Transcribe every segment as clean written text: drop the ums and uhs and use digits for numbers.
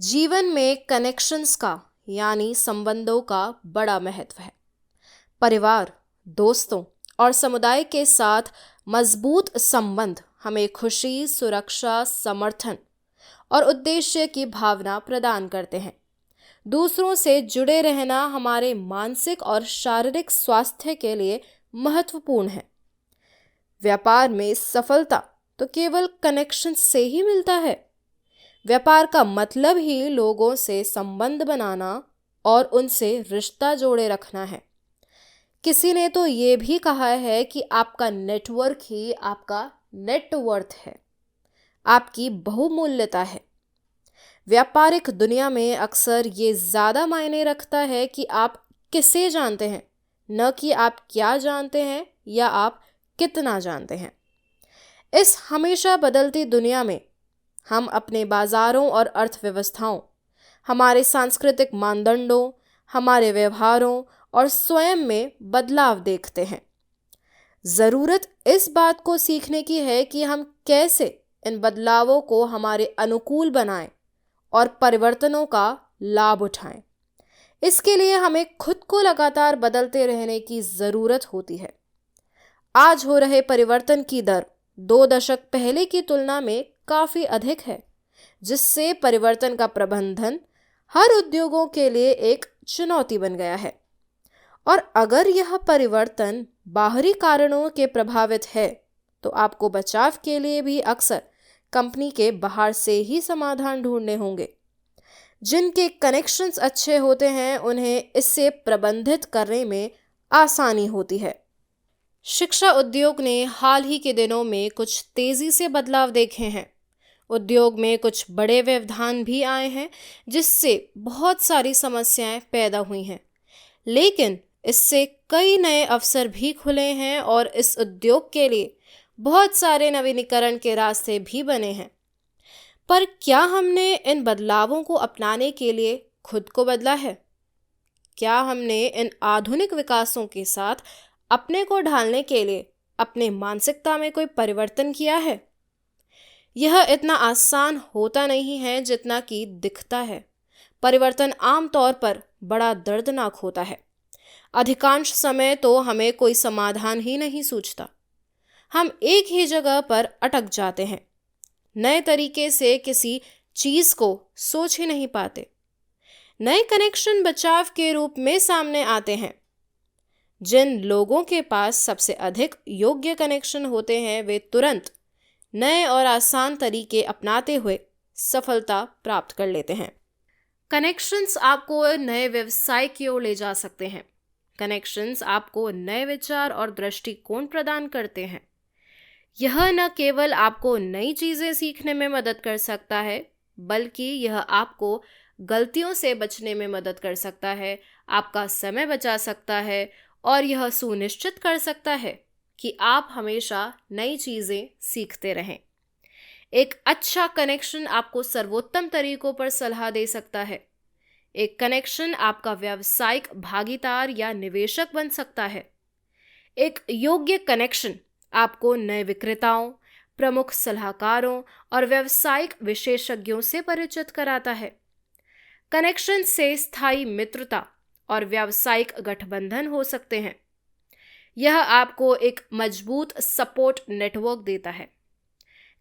जीवन में कनेक्शंस का यानी संबंधों का बड़ा महत्व है। परिवार, दोस्तों और समुदाय के साथ मजबूत संबंध हमें खुशी, सुरक्षा, समर्थन और उद्देश्य की भावना प्रदान करते हैं। दूसरों से जुड़े रहना हमारे मानसिक और शारीरिक स्वास्थ्य के लिए महत्वपूर्ण है। व्यापार में सफलता तो केवल कनेक्शन से ही मिलता है। व्यापार का मतलब ही लोगों से संबंध बनाना और उनसे रिश्ता जोड़े रखना है। किसी ने तो ये भी कहा है कि आपका नेटवर्क ही आपका नेटवर्थ है, आपकी बहुमूल्यता है। व्यापारिक दुनिया में अक्सर ये ज़्यादा मायने रखता है कि आप किसे जानते हैं, न कि आप क्या जानते हैं या आप कितना जानते हैं। इस हमेशा बदलती दुनिया में हम अपने बाजारों और अर्थव्यवस्थाओं, हमारे सांस्कृतिक मानदंडों, हमारे व्यवहारों और स्वयं में बदलाव देखते हैं। ज़रूरत इस बात को सीखने की है कि हम कैसे इन बदलावों को हमारे अनुकूल बनाएं और परिवर्तनों का लाभ उठाएं। इसके लिए हमें खुद को लगातार बदलते रहने की ज़रूरत होती है। आज हो रहे परिवर्तन की दर 2 दशक पहले की तुलना में काफ़ी अधिक है, जिससे परिवर्तन का प्रबंधन हर उद्योगों के लिए एक चुनौती बन गया है। और अगर यह परिवर्तन बाहरी कारणों के प्रभावित है, तो आपको बचाव के लिए भी अक्सर कंपनी के बाहर से ही समाधान ढूंढने होंगे। जिनके कनेक्शंस अच्छे होते हैं, उन्हें इससे प्रबंधित करने में आसानी होती है। शिक्षा उद्योग ने हाल ही के दिनों में कुछ तेज़ी से बदलाव देखे हैं। उद्योग में कुछ बड़े व्यवधान भी आए हैं, जिससे बहुत सारी समस्याएं पैदा हुई हैं। लेकिन इससे कई नए अवसर भी खुले हैं और इस उद्योग के लिए बहुत सारे नवीनीकरण के रास्ते भी बने हैं। पर क्या हमने इन बदलावों को अपनाने के लिए खुद को बदला है? क्या हमने इन आधुनिक विकासों के साथ अपने को ढालने के लिए अपने मानसिकता में कोई परिवर्तन किया है? यह इतना आसान होता नहीं है जितना कि दिखता है। परिवर्तन आमतौर पर बड़ा दर्दनाक होता है। अधिकांश समय तो हमें कोई समाधान ही नहीं सूझता। हम एक ही जगह पर अटक जाते हैं, नए तरीके से किसी चीज़ को सोच ही नहीं पाते। नए कनेक्शन बचाव के रूप में सामने आते हैं। जिन लोगों के पास सबसे अधिक योग्य कनेक्शन होते हैं, वे तुरंत नए और आसान तरीके अपनाते हुए सफलता प्राप्त कर लेते हैं। कनेक्शंस आपको नए व्यवसाय की ओर ले जा सकते हैं। कनेक्शंस आपको नए विचार और दृष्टिकोण प्रदान करते हैं। यह न केवल आपको नई चीज़ें सीखने में मदद कर सकता है, बल्कि यह आपको गलतियों से बचने में मदद कर सकता है, आपका समय बचा सकता है और यह सुनिश्चित कर सकता है कि आप हमेशा नई चीज़ें सीखते रहें। एक अच्छा कनेक्शन आपको सर्वोत्तम तरीकों पर सलाह दे सकता है। एक कनेक्शन आपका व्यावसायिक भागीदार या निवेशक बन सकता है। एक योग्य कनेक्शन आपको नए विक्रेताओं, प्रमुख सलाहकारों और व्यावसायिक विशेषज्ञों से परिचित कराता है। कनेक्शन से स्थायी मित्रता और व्यावसायिक गठबंधन हो सकते हैं। यह आपको एक मजबूत सपोर्ट नेटवर्क देता है।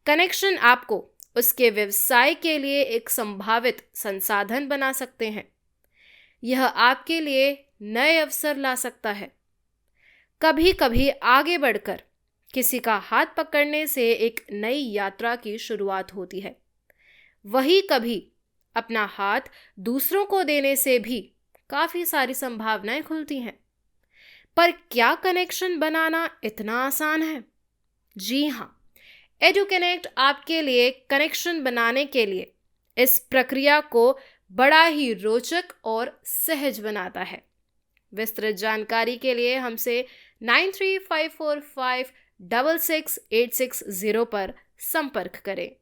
कनेक्शन आपको उसके व्यवसाय के लिए एक संभावित संसाधन बना सकते हैं। यह आपके लिए नए अवसर ला सकता है। कभी कभी आगे बढ़कर किसी का हाथ पकड़ने से एक नई यात्रा की शुरुआत होती है। वही कभी अपना हाथ दूसरों को देने से भी काफ़ी सारी संभावनाएं खुलती हैं। पर क्या कनेक्शन बनाना इतना आसान है? जी हाँ, एडुकनेक्ट आपके लिए कनेक्शन बनाने के लिए इस प्रक्रिया को बड़ा ही रोचक और सहज बनाता है। विस्तृत जानकारी के लिए हमसे 9354566860 पर संपर्क करें।